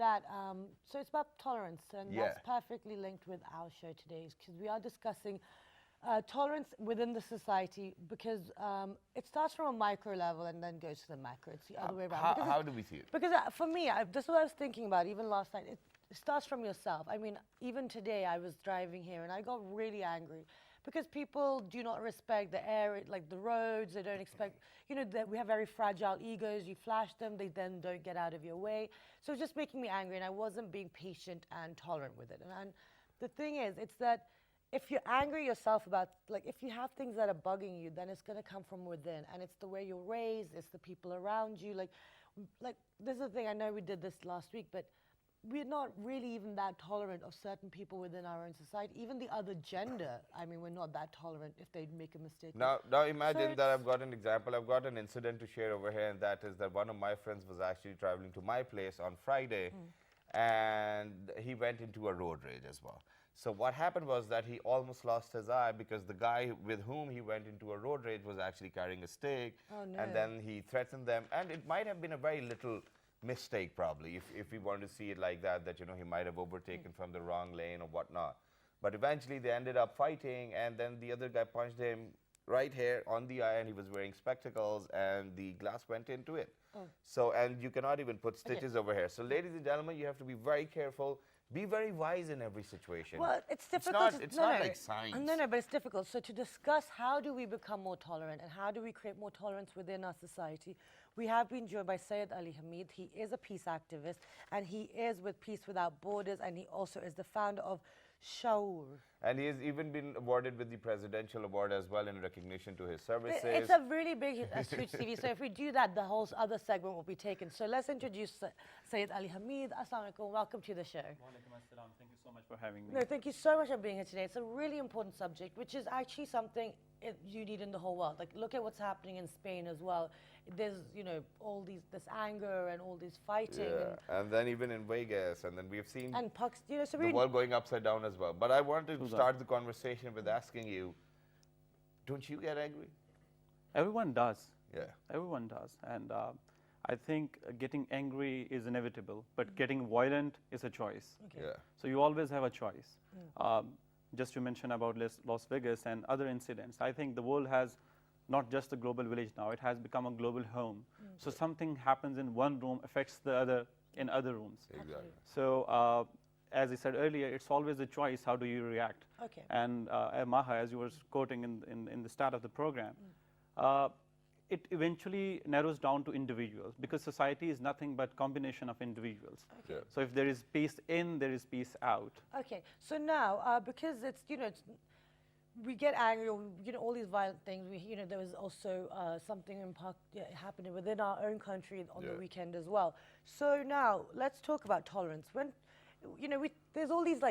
that, so it's about tolerance, and Yeah. that's perfectly linked with our show today, because we are discussing tolerance within the society, because it starts from a micro level and then goes to the macro. It's the other way around. How do we see it? Because for me, this is what I was thinking about even last night. It starts from yourself. I mean, even today I was driving here and I got really angry because people do not respect the air, like the roads. They don't expect, that we have very fragile egos. You flash them, they then don't get out of your way. So it's just making me angry, and I wasn't being patient and tolerant with it. And the thing is, it's that if you're angry yourself about, like, if you have things that are bugging you, then it's going to come from within, and it's the way you're raised, it's the people around you. Like this is the thing. I know we did this last week, but we're not really even that tolerant of certain people within our own society. Even the other gender, I mean, we're not that tolerant if they make a mistake. Now imagine that I've got an example. I've got an incident to share over here, and that is that one of my friends was actually traveling to my place on Friday, and he went into a road rage as well. So what happened was that he almost lost his eye because the guy with whom he went into a road rage was actually carrying a stick. Oh, no. And then he threatened them. And it might have been a very little mistake probably, if we want to see it like that, he might have overtaken from the wrong lane or whatnot. But eventually they ended up fighting, and then the other guy punched him right here on the eye, and he was wearing spectacles, and the glass went into it. So, and you cannot even put stitches over here. So ladies and gentlemen, you have to be very careful. Be very wise in every situation. Well, it's difficult. It's not like science. No, but it's difficult. So to discuss how do we become more tolerant and how do we create more tolerance within our society, we have been joined by Syed Hameed. He is a peace activist, and he is with Peace Without Borders, and he also is the founder of Shaur. And he has even been awarded with the Presidential Award as well in recognition to his services. It's a really big, huge CV. So if we do that, the whole other segment will be taken. So let's introduce Syed Hameed. Assalamu alaikum. Welcome to the show. Walaikum assalam. Thank you so much for having me. No, thank you so much for being here today. It's a really important subject, which is actually something you need in the whole world. Like, look at what's happening in Spain as well. There's, all this anger and all this fighting. Yeah, and then even in Vegas, and then we've seen so the world going upside down as well. But I want to start the conversation with asking you, don't you get angry? Everyone does. Yeah. Everyone does. And I think getting angry is inevitable, but getting violent is a choice. Okay. Yeah. So you always have a choice. Just to mention about Las Vegas and other incidents, I think the world has not just a global village now, it has become a global home. So something happens in one room affects the other in other rooms. Exactly. So as I said earlier, it's always a choice, how do you react? Okay. And Maha, as you were quoting in the start of the program, it eventually narrows down to individuals, because society is nothing but combination of individuals. Okay. Yeah. So if there is peace in, there is peace out. Okay, so now, because it's, we get angry, or, all these violent things. There was also something happening within our own country on the weekend as well. So now, let's talk about tolerance. When, there's all these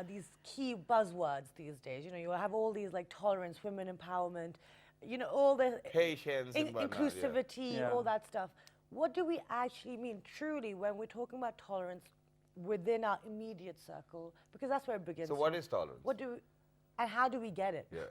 these key buzzwords these days. You have all these tolerance, women empowerment, all the Patience and whatnot, inclusivity, all that stuff. What do we actually mean truly when we're talking about tolerance within our immediate circle? Because that's where it begins. So what is tolerance? And how do we get it? Yeah.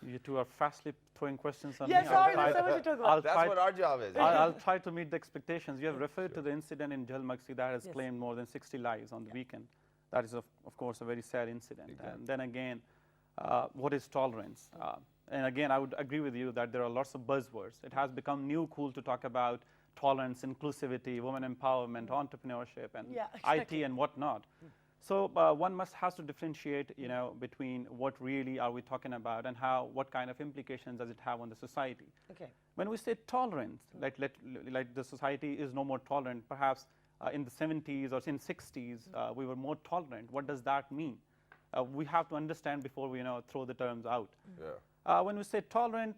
You two are fastly throwing questions on Yeah, me. sorry, there's so much to talk about. That's what our job is. I'll try to meet the expectations. You have referred to the incident in Jalmaxi that has claimed more than 60 lives on the weekend. That is, of course, a very sad incident. Exactly. And then again, what is tolerance? And again, I would agree with you that there are lots of buzzwords. It has become new cool to talk about tolerance, inclusivity, women empowerment, entrepreneurship, and IT and whatnot. So one has to differentiate, between what really are we talking about and what kind of implications does it have on the society. Okay. When we say tolerance, like the society is no more tolerant, perhaps in the 70s or in 60s, we were more tolerant. What does that mean? We have to understand before we, throw the terms out. Yeah. When we say tolerant,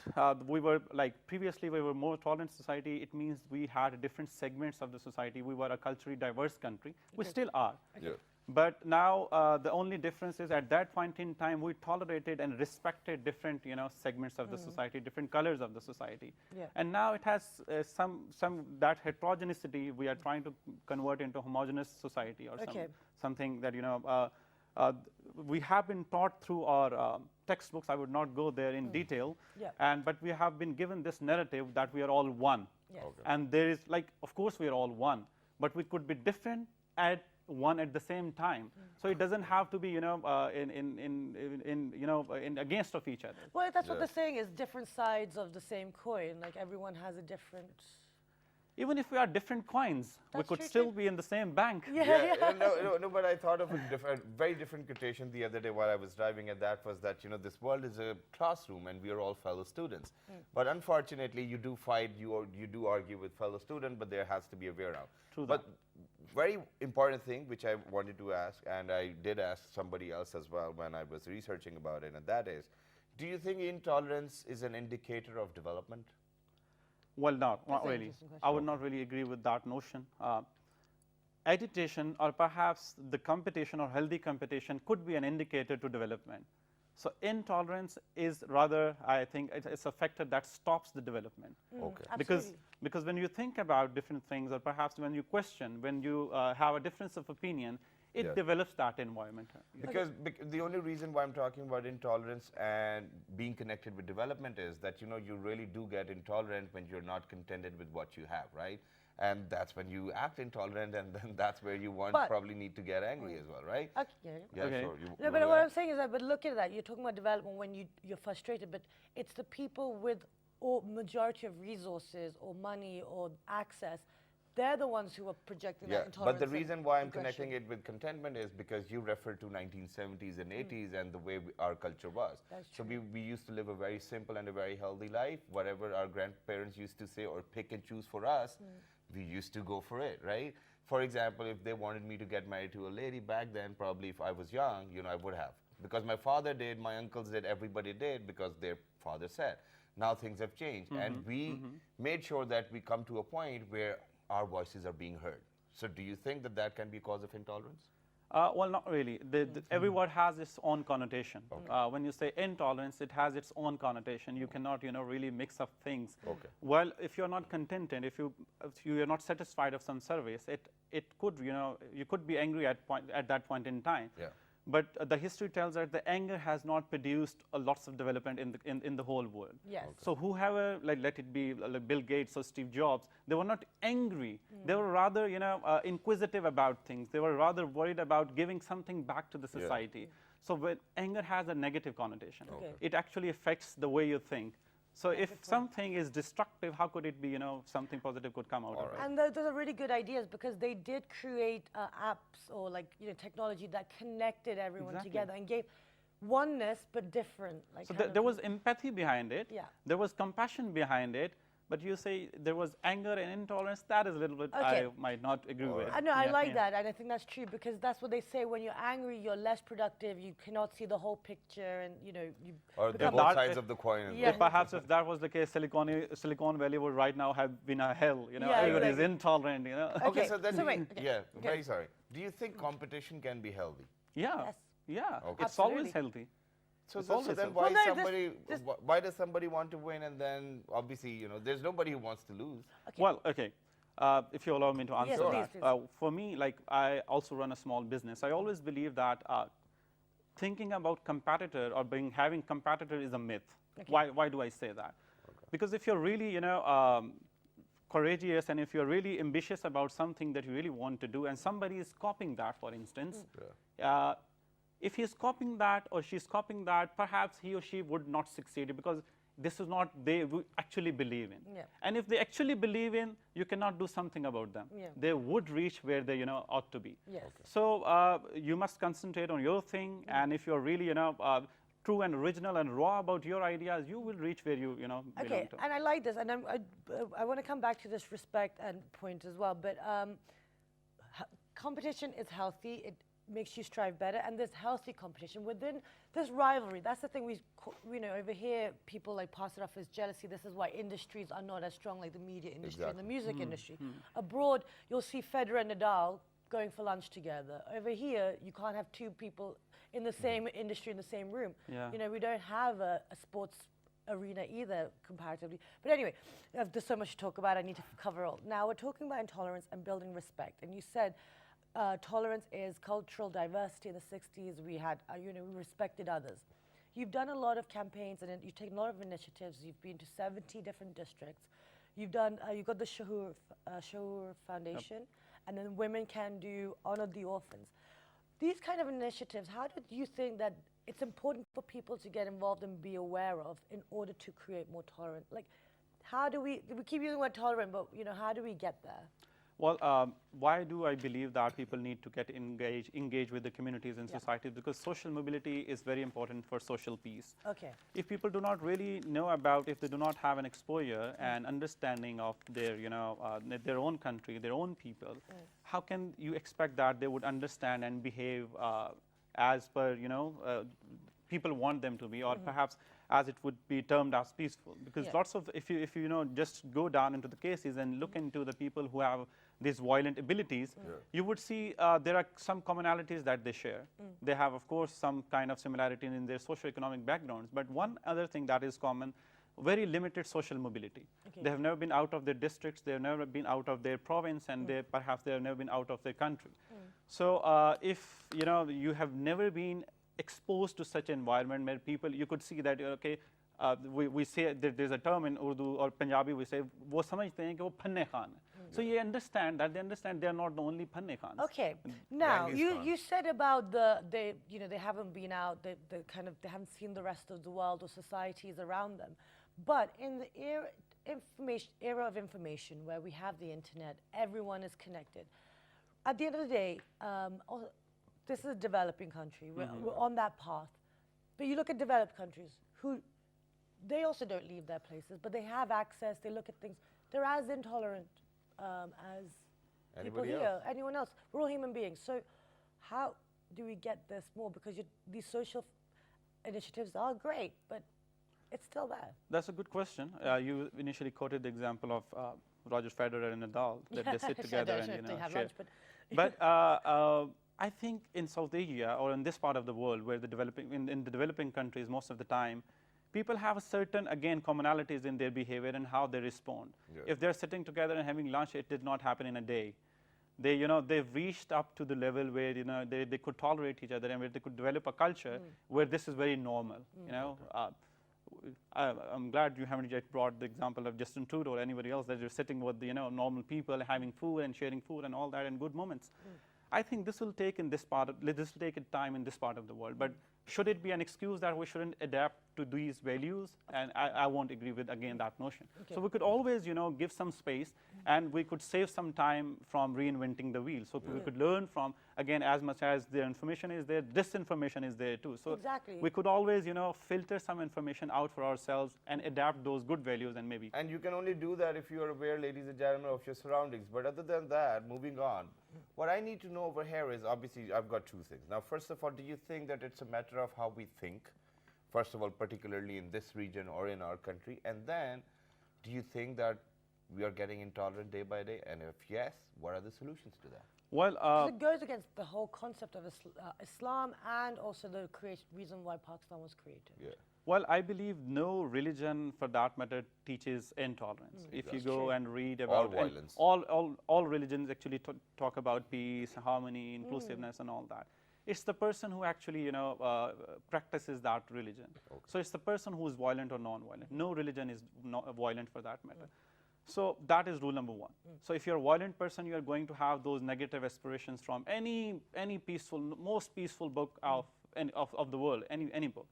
previously we were more tolerant society. It means we had different segments of the society. We were a culturally diverse country. We still are. Yeah. But now the only difference is at that point in time we tolerated and respected different segments of the society, different colors of the society. Yeah. And now it has some that heterogeneity we are trying to convert into homogeneous society or something that we have been taught through our textbooks. I would not go there in detail. Yeah. But we have been given this narrative that we are all one. Yes. Okay. And there is of course we are all one, but we could be different at one at the same time. So it doesn't have to be, in against of each other. Well, that's what Yeah. they're saying is different sides of the same coin. Like everyone has a different. Even if we are different coins, we That's could true, still too. be in the same bank. Yeah. No, but I thought of a very different quotation the other day while I was driving, and that was that, this world is a classroom and we are all fellow students. But unfortunately, you do fight, you do argue with fellow students, but there has to be a way around. True But very important thing which I wanted to ask, and I did ask somebody else as well when I was researching about it, and that is, do you think intolerance is an indicator of development? Well, not That's an really. interesting question. I would not really agree with that notion. Agitation or perhaps the competition or healthy competition could be an indicator to development. So intolerance is rather, I think, it's a factor that stops the development. Okay. Because when you think about different things, or perhaps when you question, when you have a difference of opinion, it Yeah. develops that environment. Because the only reason why I'm talking about intolerance and being connected with development is that, you really do get intolerant when you're not contented with what you have, right? And that's when you act intolerant, and then that's where you But- probably need to get angry as well, right? Okay. Yeah. Yeah, Okay. sure. No, but what I'm saying is that, but look at that. You're talking about development when you're frustrated, but it's the people with or majority of resources or money or access. They're the ones who are projecting that Yeah, intolerance. but the and reason why I'm aggression. connecting it with contentment is because you referred to 1970s and 80s and the way our culture was. That's So we used to live a very simple and a very healthy life. Whatever our grandparents used to say or pick and choose for us, we used to go for it, right? For example, if they wanted me to get married to a lady back then, probably if I was young, I would have. Because my father did, my uncles did, everybody did because their father said. Now things have changed, and we made sure that we come to a point where our voices are being heard. So do you think that that can be a cause of intolerance? Well, not really. Every word has its own connotation. When you say intolerance, it has its own connotation. You cannot, really mix up things. Okay. Well, if you're not contented, if you are not satisfied of some service, it could, you could be angry at that point in time. Yeah. But the history tells that the anger has not produced lots of development in the whole world. Yes. So whoever, let it be like Bill Gates or Steve Jobs, they were not angry. They were rather, inquisitive about things. They were rather worried about giving something back to the society. So when anger has a negative connotation, Okay. it actually affects the way you think. So if something is destructive, how could it be, something positive could come out of it? And those are really good ideas because they did create apps or technology that connected everyone Exactly. together and gave oneness but different. So there was empathy behind it. Yeah. There was compassion behind it. But you say there was anger and intolerance. That is a little bit Okay. I might not agree with. I know, I Yeah, like yeah. that, and I think that's true because that's what they say. When you're angry, you're less productive. You cannot see the whole picture, and you Or they're become- both That- sides of the coin. as Yeah. well. Perhaps if that was the case, Silicon Valley would right now have been a hell. Yeah, Everybody is exactly. intolerant. Okay, Okay, so then, so wait, okay, yeah, okay. very sorry. Do you think competition can be healthy? Yeah, Yes. yeah. Okay. It's always Absolutely. healthy. So, It's so always then healthy. why Well, no, why does somebody want to win, and then obviously there's nobody who wants to lose. Okay. Well, okay. If you allow me to answer Yes, please, that. please. For me, I also run a small business. I always believe that thinking about competitor or having competitor is a myth. Okay. Why do I say that? Because if you're really, courageous and if you're really ambitious about something that you really want to do and somebody is copying that, for instance, if he's copying that or she's copying that, perhaps he or she would not succeed because this is not they actually believe in. Yeah. And if they actually believe in, you cannot do something about them. Yeah. They would reach where they ought to be. Yes. So you must concentrate on your thing, and if you're really true and original and raw about your ideas, you will reach where you belong Okay, to. and I like this, and I want to come back to this respect and point as well. But competition is healthy. It makes you strive better, and there's healthy competition within this rivalry. That's the thing over here people pass it off as jealousy. This is why industries are not as strong like the media industry and the music industry. Abroad, you'll see Federer and Nadal going for lunch together. Over here, you can't have two people in the same industry in the same room. Yeah. We don't have a sports arena either comparatively. But anyway, there's so much to talk about. I need to cover all. Now we're talking about intolerance and building respect. And you said tolerance is cultural diversity. In the 60s, we had, we respected others. You've done a lot of campaigns and you've taken a lot of initiatives. You've been to 70 different districts. You've got the Shahoor Foundation, and then women can do honor the orphans. These kind of initiatives, how do you think that it's important for people to get involved and be aware of in order to create more tolerant? Like, how do we keep using the word tolerant, but how do we get there? Well, why do I believe that people need to get engaged with the communities and society? Because social mobility is very important for social peace. Okay. If people do not really know about, if they do not have an exposure and understanding of their, their own country, their own people, how can you expect that they would understand and behave as per, people want them to be, or perhaps as it would be termed as peaceful? Because lots of, if you just go down into the cases and look into the people who have these violent abilities, you would see there are some commonalities that they share. They have, of course, some kind of similarity in their socioeconomic backgrounds. But one other thing that is common, very limited social mobility. They have never been out of their districts, they have never been out of their province, and perhaps they have never been out of their country. So if you have never been exposed to such environment where people, you could see that, okay, we say that there's a term in Urdu or Punjabi, we say, wo samajhte hain ki wo phanne khan hai. So you understand that they are not the only phanne khans. Okay. Now, you said about they haven't been out, they haven't seen the rest of the world or societies around them. But in the era of information where we have the internet, everyone is connected. At the end of the day, this is a developing country. We're on that path. But you look at developed countries they also don't leave their places, but they have access, they look at things. They're as intolerant as people here, anyone else. We're all human beings. So how do we get this more? Because these social initiatives are great, but it's still there. That's a good question. You initially quoted the example of Roger Federer and Nadal, that they sit together and have share. lunch, But I think in South Asia or in this part of the world where in the developing countries most of the time, people have a certain, again, commonalities in their behavior and how they respond. If they're sitting together and having lunch, it did not happen in a day. They've reached up to the level where they could tolerate each other and where they could develop a culture where this is very normal. I'm glad you haven't yet brought the example of Justin Trudeau or anybody else, that you're sitting with normal people, having food and sharing food and all that, and good moments. I think this will take time in this part of the world. But should it be an excuse that we shouldn't adapt to these values? And I won't agree with, again, that notion. So we could always, give some space, and we could save some time from reinventing the wheel. So we could learn from, again, as much as the information is there, disinformation is there too. So we could always, filter some information out for ourselves and adapt those good values and maybe. And you can only do that if you are aware, ladies and gentlemen, of your surroundings. But other than that, moving on, what I need to know over here is, obviously, I've got two things. Now, first of all, do you think that it's a matter of how we think? First of all, particularly in this region or in our country. And then, do you think that we are getting intolerant day by day? And if yes, what are the solutions to that? Well, it goes against the whole concept of Islam and also the reason why Pakistan was created. Well, I believe no religion, for that matter, teaches intolerance. If you go and read about violence, all religions actually talk about peace, harmony, inclusiveness, and all that. It's the person who actually, practices that religion. So it's the person who is violent or non-violent. No religion is not violent for that matter. So that is rule number one. So if you're a violent person, you are going to have those negative aspirations from any peaceful, most peaceful book of the world, any book.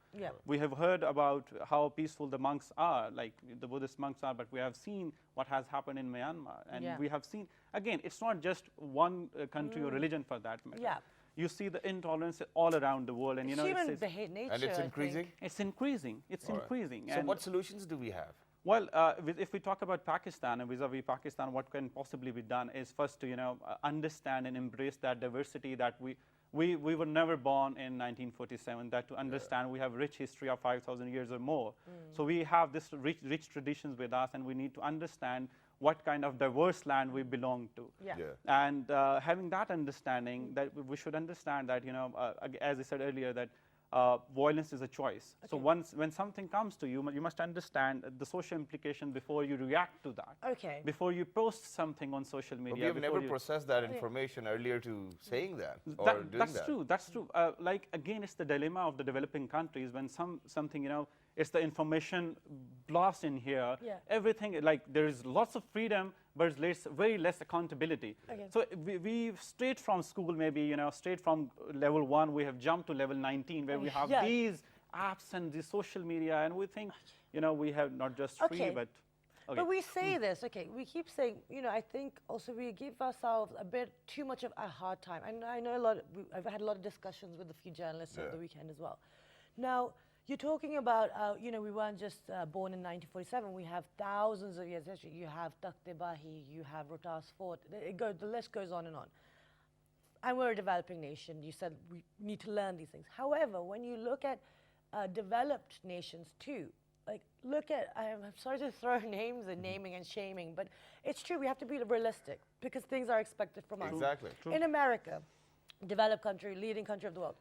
We have heard about how peaceful the monks are, like the Buddhist monks are, but we have seen what has happened in Myanmar. And we have seen, again, it's not just one country or religion for that matter. You see the intolerance all around the world. And human nature. And it's increasing? It's increasing. It's increasing. So what solutions do we have? Well, if we talk about Pakistan and vis-a-vis Pakistan, what can possibly be done is first to understand and embrace that diversity that we were never born in 1947. That to understand we have rich history of 5,000 years or more. So we have this rich traditions with us, and we need to understand what kind of diverse land we belong to. And having that understanding, that we should understand that as I said earlier, that violence is a choice. So when something comes to you, you must understand the social implication before you react to that. Before you post something on social media. But we have never processed that information earlier to saying that or doing that. That's true. That's true. Like, again, it's the dilemma of the developing countries when something, it's the information blast in here. Everything, like, there is lots of freedom, but very less accountability. Okay. So we straight from school, maybe, straight from level 1, we have jumped to level 19, where we have Yeah. these apps and the social media, and we think, we have not just free, Okay. but okay. But we say this, okay, we keep saying, I think also we give ourselves a bit too much of a hard time. And I know I've had a lot of discussions with a few journalists over the weekend as well. Now, you're talking about, we weren't just born in 1947. We have thousands of years history. You have Takht Bahi, you have Rohtas Fort. The list goes on and on. And we're a developing nation. You said we need to learn these things. However, when you look at developed nations too, like I'm sorry to throw names and naming and shaming, but it's true, we have to be realistic because things are expected from us. Exactly. True. In America, developed country, leading country of the world,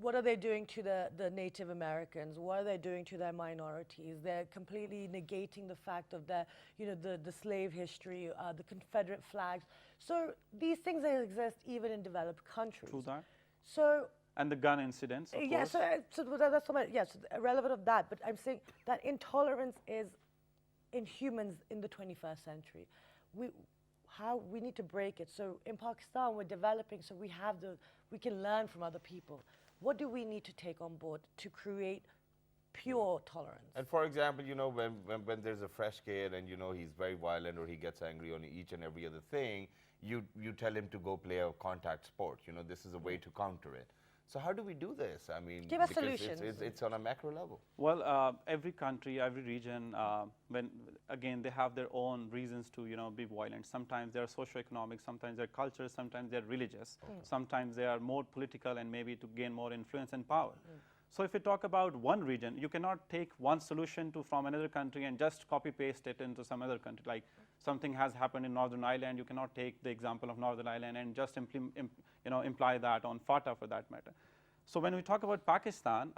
what are they doing to the Native Americans? What are they doing to their minorities? They're completely negating the fact of their, the slave history, the Confederate flags. So these things that exist even in developed countries. True that. So And the gun incidents, of yeah, course. so that's what yes, irrelevant of that. But I'm saying that intolerance is in humans in the 21st century. We need to break it. So in Pakistan, we're developing, so we can learn from other people. What do we need to take on board to create pure tolerance? And for example, when there's a fresh kid and he's very violent or he gets angry on each and every other thing, you tell him to go play a contact sport. This is a way to counter it. So how do we do this? I mean, Give us because solutions. It's on a macro level. Well, every country, every region, again, they have their own reasons to, be violent. Sometimes they're socioeconomic, sometimes they're cultural, sometimes they're religious, sometimes they are more political and maybe to gain more influence and power. So if we talk about one region, you cannot take one solution from another country and just copy-paste it into some other country. Like something has happened in Northern Ireland, you cannot take the example of Northern Ireland and just imply that on FATA for that matter. So when we talk about Pakistan,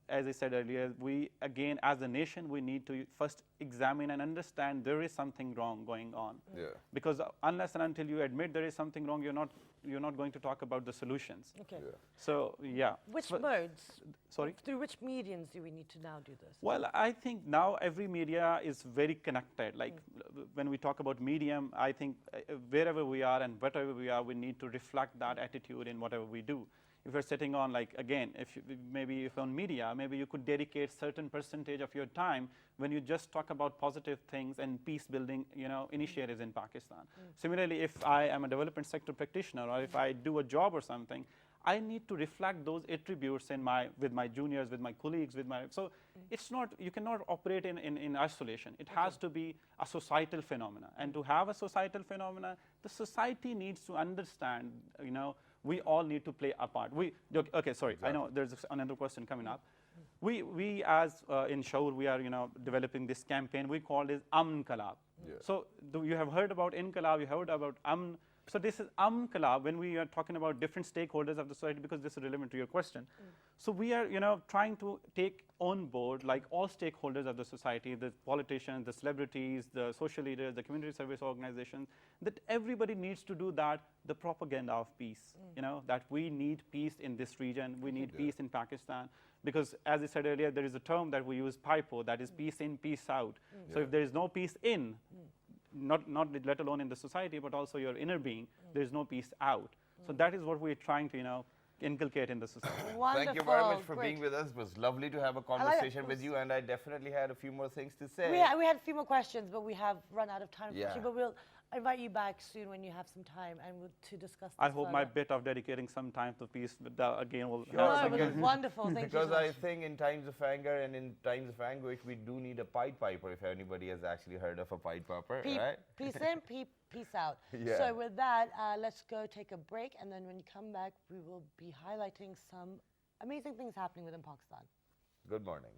as I said earlier, we again, as a nation, we need to first examine and understand there is something wrong going on. Yeah. Because unless and until you admit there is something wrong, you're not going to talk about the solutions. Okay. Yeah. So yeah. Which So- modes? Sorry? Through which mediums do we need to now do this? Well, I think now every media is very connected. Like when we talk about medium, I think wherever we are and whatever we are, we need to reflect that attitude in whatever we do. If you're sitting on, like, again, if on media, maybe you could dedicate certain percentage of your time when you just talk about positive things and peace building, initiatives in Pakistan. Similarly, if I am a development sector practitioner or if I do a job or something, I need to reflect those attributes with my juniors, with my colleagues, so it's not, you cannot operate in isolation. It has to be a societal phenomena. And to have a societal phenomena, the society needs to understand, we all need to play a part. Okay, sorry, Exactly. I know there's another question coming up. We as in Shaur, we are, developing this campaign. We call it Inqilab. Yeah. So you have heard about Inqilab, you heard about Amn. So this is Inqilab when we are talking about different stakeholders of the society, because this is relevant to your question. So we are, trying to take on board like all stakeholders of the society, the politicians, the celebrities, the social leaders, the community service organizations, that everybody needs to do that, the propaganda of peace, that we need peace in this region, we need peace in Pakistan. Because as I said earlier, there is a term that we use, PIPO, that is peace in, peace out. So if there is no peace in, not let alone in the society, but also your inner being, there is no peace out. So that is what we're trying to, inculcate in the society. Wonderful. Thank you very much for Great. being with us. It was lovely to have a like conversation it. with you, and I definitely had a few more things to say. We had a few more questions, but we have run out of time. Yeah. But we'll invite you back soon when you have some time and to discuss this I hope my further. bit of dedicating some time to peace, again, will Sure. No, have it was some- wonderful. Thank you Because so I much. think in times of anger and in times of anguish, we do need a Pied Piper, if anybody has actually heard of a Pied Piper, right? Peace in, peace out. Yeah. So with that, let's go take a break, and then when you come back, we will be highlighting some amazing things happening within Pakistan. Good morning.